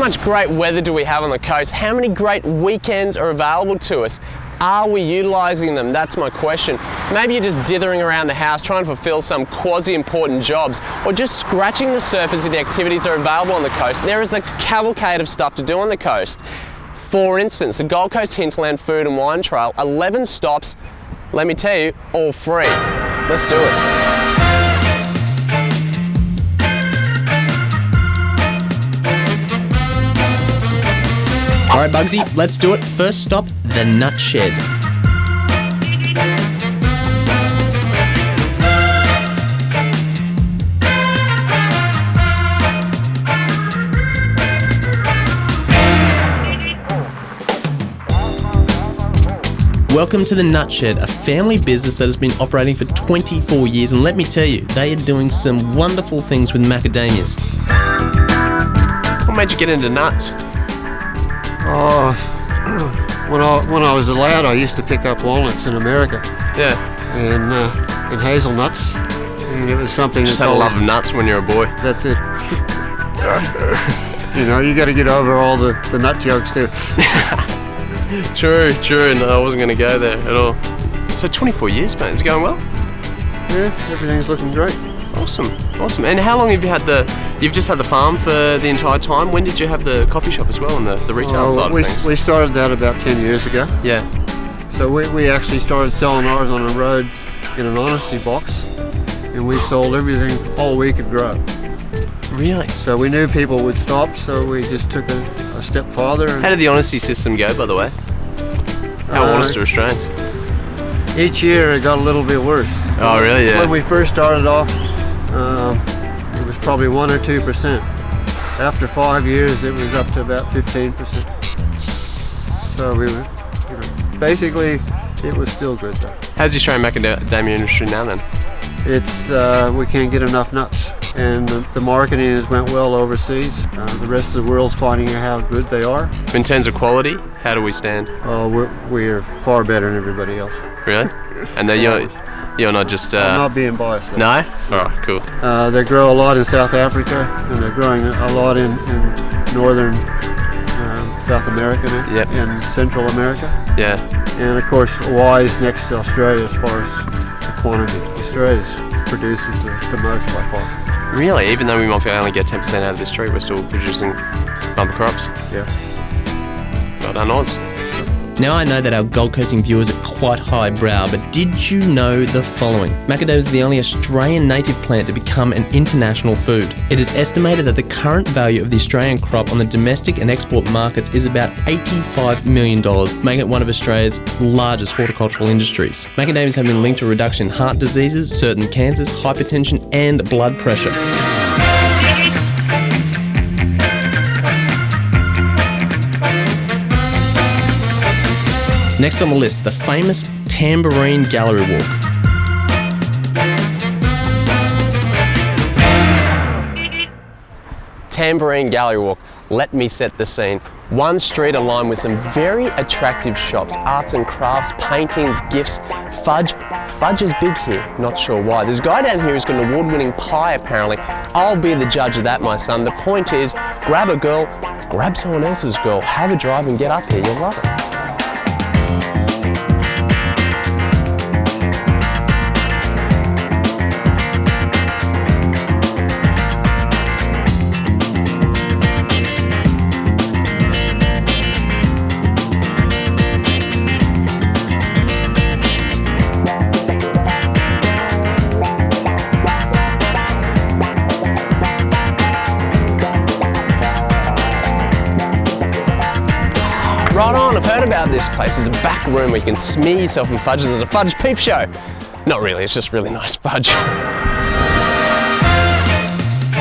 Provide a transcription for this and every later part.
much great weather do we have on the coast? How many great weekends are available to us? Are we utilising them? That's my question. Maybe you're just dithering around the house trying to fulfil some quasi-important jobs, or just scratching the surface of the activities that are available on the coast. There is a cavalcade of stuff to do on the coast. For instance, the Gold Coast Hinterland Food and Wine Trail, 11 stops, let me tell you, all free. Let's do it. All right, Bugsy, let's do it. First stop, the Nut Shed. Welcome to the Nut Shed, a family business that has been operating for 24 years, and let me tell you, they are doing some wonderful things with macadamias. What made you get into nuts? Oh, when I was a lad, I used to pick up walnuts in America. Yeah. And hazelnuts, and it was something. Just had a love of nuts when you're a boy. That's it. You know, you got to get over all the nut jokes too. True. No, I wasn't going to go there at all. So 24 years, mate. Is it going well? Yeah, everything's looking great. Awesome. And how long have you had you've just had the farm for the entire time? When did you have the coffee shop as well and the retail side of things? We started that about 10 years ago. Yeah. So we actually started selling ours on the road in an honesty box, and we sold everything all we could grow. Really? So we knew people would stop, so we just took a step farther. How did the honesty system go, by the way? How honest are Australians? Each year it got a little bit worse. Oh, really? Yeah. When we first started off, it was probably 1 or 2%. After 5 years, it was up to about 15%. So we were, basically, it was still good though. How's the Australian macadamia industry now then? It's we can't get enough nuts, and the marketing has went well overseas. The rest of the world's finding out how good they are. In terms of quality, how do we stand? We're far better than everybody else. Really? And you're not just... I'm not being biased though. No? Alright, cool. They grow a lot in South Africa, and they're growing a lot in northern South America now, yep. And Central America. Yeah. And of course, Hawaii's next to Australia as far as the quantity. Australia produces the most by far. Really? Even though we might only get 10% out of this tree, we're still producing bumper crops? Yeah. Well done, Oz. Now I know that our Gold Coasting viewers are quite highbrow, but did you know the following? Macadamia is the only Australian native plant to become an international food. It is estimated that the current value of the Australian crop on the domestic and export markets is about $85 million, making it one of Australia's largest horticultural industries. Macadamias have been linked to a reduction in heart diseases, certain cancers, hypertension, and blood pressure. Next on the list, the famous Tamborine Gallery Walk. Tamborine Gallery Walk. Let me set the scene. One street aligned with some very attractive shops, arts and crafts, paintings, gifts, fudge. Fudge is big here, not sure why. There's a guy down here who's got an award-winning pie apparently. I'll be the judge of that, my son. The point is, grab a girl, grab someone else's girl, have a drive and get up here, you'll love it. Right on, I've heard about this place. There's a back room where you can smear yourself in fudge. There's a fudge peep show. Not really, it's just really nice fudge.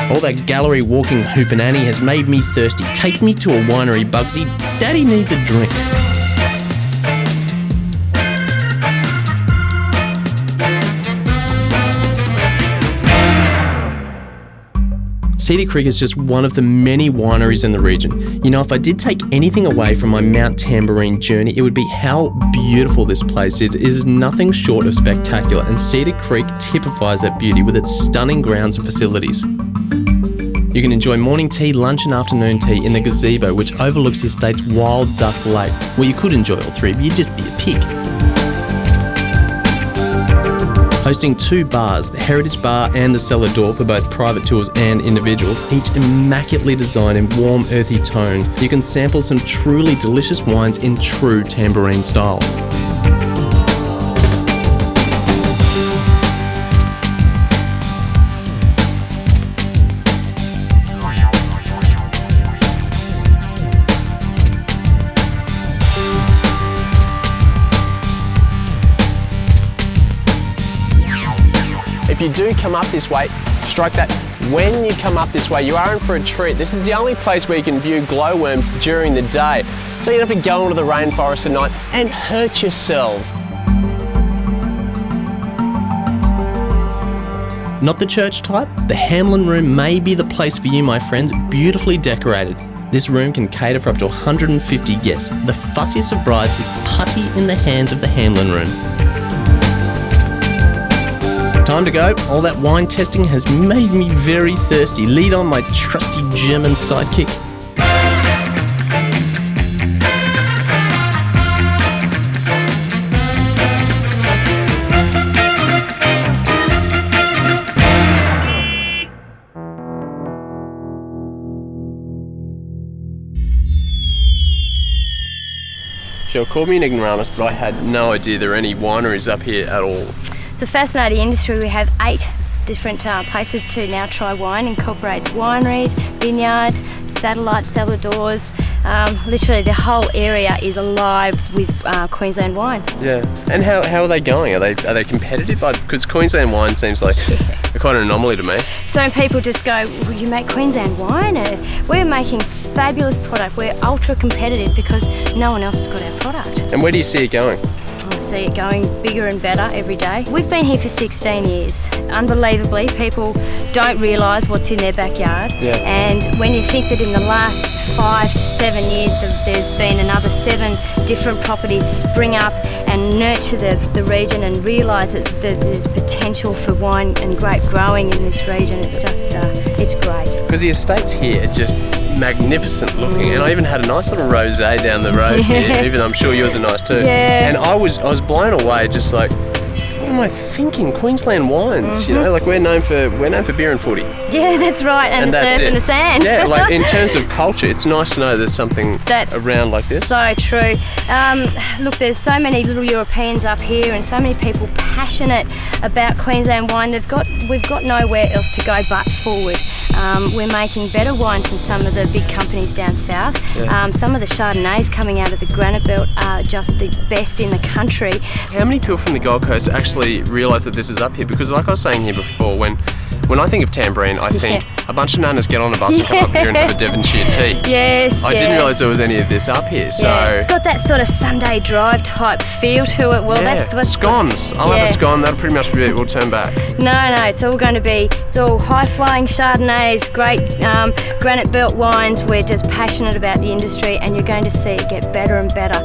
All that gallery walking hoopananny has made me thirsty. Take me to a winery, Bugsy. Daddy needs a drink. Cedar Creek is just one of the many wineries in the region. You know, if I did take anything away from my Mount Tamborine journey, it would be how beautiful this place is. It is nothing short of spectacular, and Cedar Creek typifies that beauty with its stunning grounds and facilities. You can enjoy morning tea, lunch and afternoon tea in the gazebo, which overlooks the estate's Wild Duck Lake, where you could enjoy all three, but you'd just be a pig. Hosting 2 bars, the Heritage Bar and the Cellar Door, for both private tours and individuals, each immaculately designed in warm, earthy tones. You can sample some truly delicious wines in true Tamborine style. If you do come up this way, strike that. When you come up this way, you are in for a treat. This is the only place where you can view glowworms during the day. So you don't have to go into the rainforest at night and hurt yourselves. Not the church type? The Hamlin Room may be the place for you, my friends. Beautifully decorated. This room can cater for up to 150 guests. The fussiest of brides is putty in the hands of the Hamlin Room. Time to go. All that wine testing has made me very thirsty. Lead on, my trusty German sidekick. Sure, call me an ignoramus, but I had no idea there are any wineries up here at all. It's a fascinating industry. We have 8 different places to now try wine. Incorporates wineries, vineyards, satellite cellar doors. Literally the whole area is alive with Queensland wine. Yeah, and how are they going? Are they competitive? Because Queensland wine seems like quite an anomaly to me. So people just go, well, you make Queensland wine? We're making fabulous product. We're ultra competitive because no one else has got our product. And where do you see it going? I see it going bigger and better every day. We've been here for 16 years. Unbelievably, people don't realise what's in their backyard. Yeah. And when you think that in the last 5 to 7 years there's been another 7 different properties spring up and nurture the region and realise that there's potential for wine and grape growing in this region, it's just, it's great. Because the estates here are just magnificent looking, and I even had a nice little rosé down the road here, even though I'm sure yours are nice too. Yeah. And I was blown away, just like, what am I thinking? Queensland wines, you know, like we're known for beer and footy. Yeah, that's right, and the surf and the sand. Yeah, like in terms of culture, it's nice to know there's something around like this. So true. Look, there's so many little Europeans up here and so many people passionate about Queensland wine. We've got nowhere else to go but forward. We're making better wines than some of the big companies down south. Yeah. Some of the Chardonnays coming out of the Granite Belt are just the best in the country. How many people from the Gold Coast actually realise that this is up here? Because like I was saying here before, when I think of Tamborine, I think a bunch of nanas get on a bus and come up here and have a Devonshire tea. Yes, I didn't realise there was any of this up here. So it's got that sort of Sunday drive type feel to it. Well, that's scones. I'll have a scone. That'll pretty much be it. We'll turn back. No, it's all going to be. It's all high flying Chardonnays, great Granite Belt wines. We're just passionate about the industry, and you're going to see it get better and better.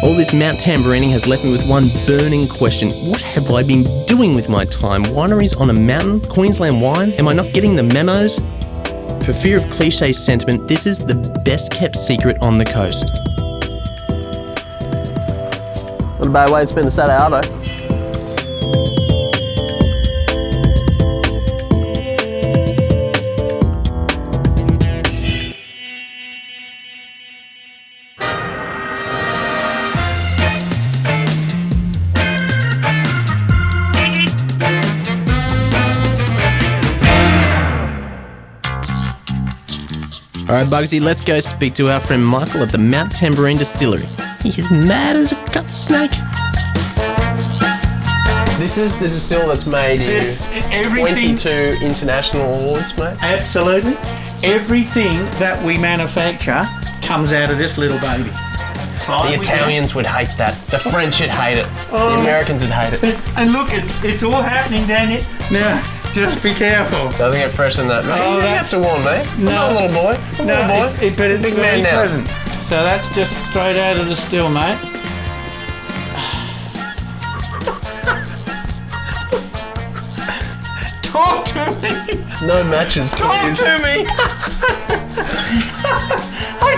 All this Mount Tamborini has left me with one burning question. What have I been doing with my time? Wineries on a mountain? Queensland wine? Am I not getting the memos? For fear of cliche sentiment, this is the best kept secret on the coast. Not a bad way to spend a Saturday, Arvo. Alright Bugsy, let's go speak to our friend Michael at the Mount Tamborine Distillery. He's mad as a cut snake. This is the still that's made in 22 international awards, mate. Absolutely. Everything that we manufacture comes out of this little baby. The Italians would hate that. The French would hate it. The Americans would hate it. And look, it's all happening down here. Now, just be careful. Doesn't get fresh in that. Oh, that's a warn, mate. No. I'm not a little boy. I'm a little boy. But it's big very man now. pleasant. So that's just straight out of the still, mate. Talk to me. No matches, Talk please. to me.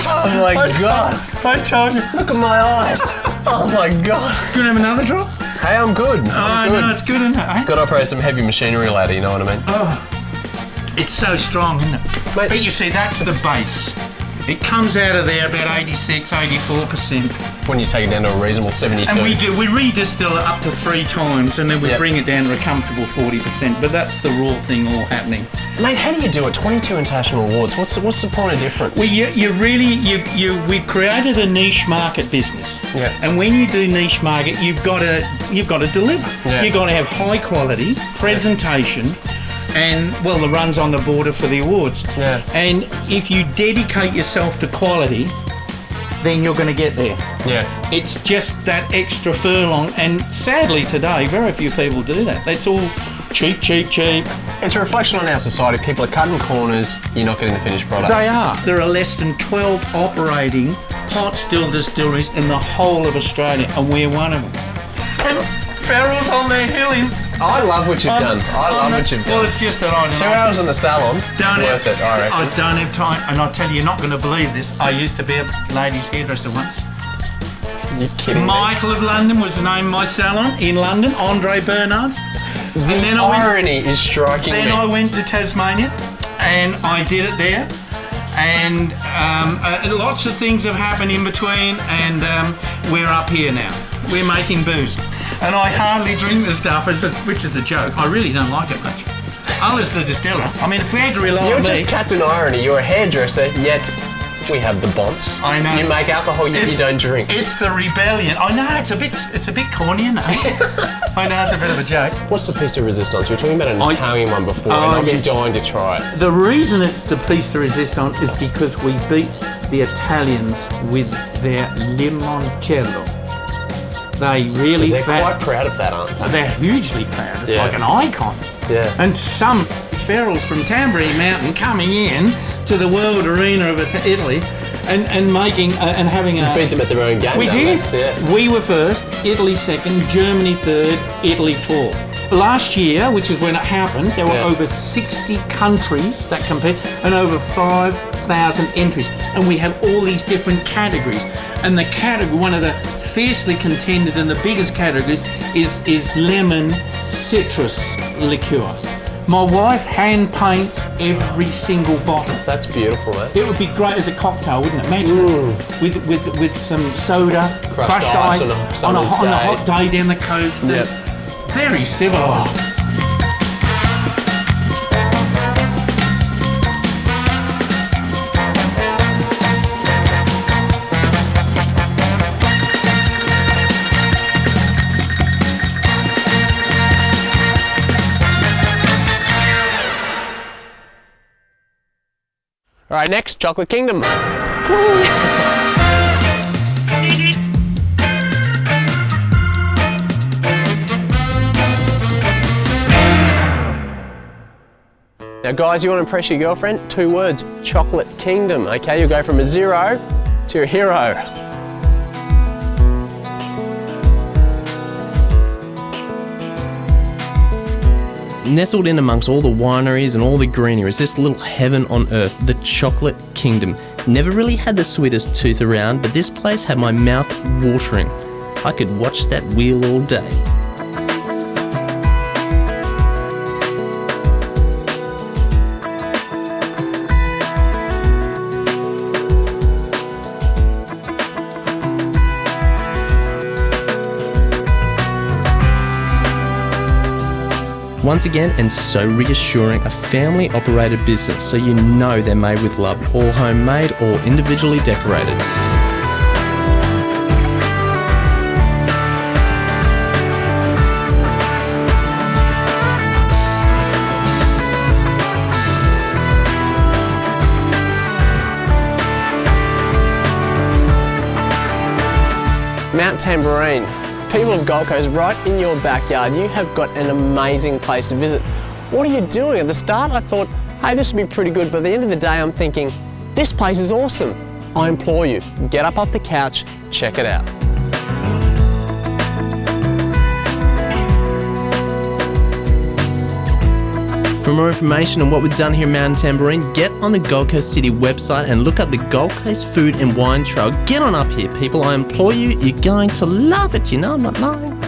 Oh my God. I told you. Look at my eyes. Oh my God. Do you have another drop? Hey, I'm good. I'm good. No, it's good, isn't it? Eh? Got to operate some heavy machinery later, you know what I mean? It's so strong, isn't it? Mate. But you see, that's the base. It comes out of there about 86, 84%. When you take it down to a reasonable 72. And we redistill it up to 3 times, and then we Yep. bring it down to a comfortable 40%. But that's the raw thing all happening. Mate, how do you do it? 22 international awards. What's the point of difference? Well, we've created a niche market business. Yeah. And when you do niche market, you've got to deliver. Yeah. You've got to have high quality presentation. And, well, the run's on the border for the awards. Yeah. And if you dedicate yourself to quality, then you're going to get there. Yeah. It's just that extra furlong, and sadly today, very few people do that. That's all cheap, cheap, cheap. It's a reflection on our society. People are cutting corners, you're not getting the finished product. They are. There are less than 12 operating pot still distilleries in the whole of Australia, and we're one of them. And Farrell's on there hilling. I love what you've done. I love what you've Well, done. it's just that I 2 hours in the salon, worth it, I reckon. I don't have time, and I'll tell you, you're not going to believe this. I used to be a ladies' hairdresser once. You're kidding me. Michael of London was the name of my salon in London, Andre Bernard's. The irony is striking Then me. I went to Tasmania, and I did it there. And lots of things have happened in between, and we're up here now. We're making booze. And I hardly drink the stuff, which is a joke. I really don't like it much. Others the distiller. I mean, if we had to rely You're on me... just Captain Irony. You're a hairdresser, yet we have the bonds. I know. You make alcohol, yet you don't drink. It's the rebellion. I know, it's a bit corny, you know. I know, it's a bit of a joke. What's the piece de resistance? We were talking about an Italian one before, and I've been dying to try it. The reason it's the piece de resistance is because we beat the Italians with their limoncello. They really... They're quite proud of that, aren't they? They're hugely proud. It's Yeah. like an icon. Yeah. And some ferals from Tamborine Mountain coming in to the world arena of Italy and making and having a... Beat them at their own game. We though, did. that's it. We were first, Italy second, Germany third, Italy fourth. Last year, which is when it happened, there were over 60 countries that compete and over 5,000 entries. And we have all these different categories. And the category, one of the fiercely contended and the biggest categories is lemon citrus liqueur. My wife hand paints every single bottle. That's beautiful, mate. It would be great as a cocktail, wouldn't it? Imagine it. With some soda, crushed ice on a hot day down the coast. Yep. Very civilised. All right, next, Chocolate Kingdom. Now, guys, you want to impress your girlfriend? 2 words, Chocolate Kingdom, okay? You'll go from a 0 to a hero. Nestled in amongst all the wineries and all the greenery is this little heaven on earth, the Chocolate Kingdom. Never really had the sweetest tooth around, but this place had my mouth watering. I could watch that wheel all day. Once again, and so reassuring, a family operated business, so you know they're made with love, all homemade or individually decorated. Mount Tamborine. People of Gold Coast, right in your backyard, you have got an amazing place to visit. What are you doing? At the start, I thought, hey, this would be pretty good, but at the end of the day, I'm thinking, this place is awesome. I implore you, get up off the couch, check it out. For more information on what we've done here in Mountain Tamborine, get on the Gold Coast City website and look up the Gold Coast Food and Wine Trail. Get on up here, people. I implore you, you're going to love it. You know I'm not lying.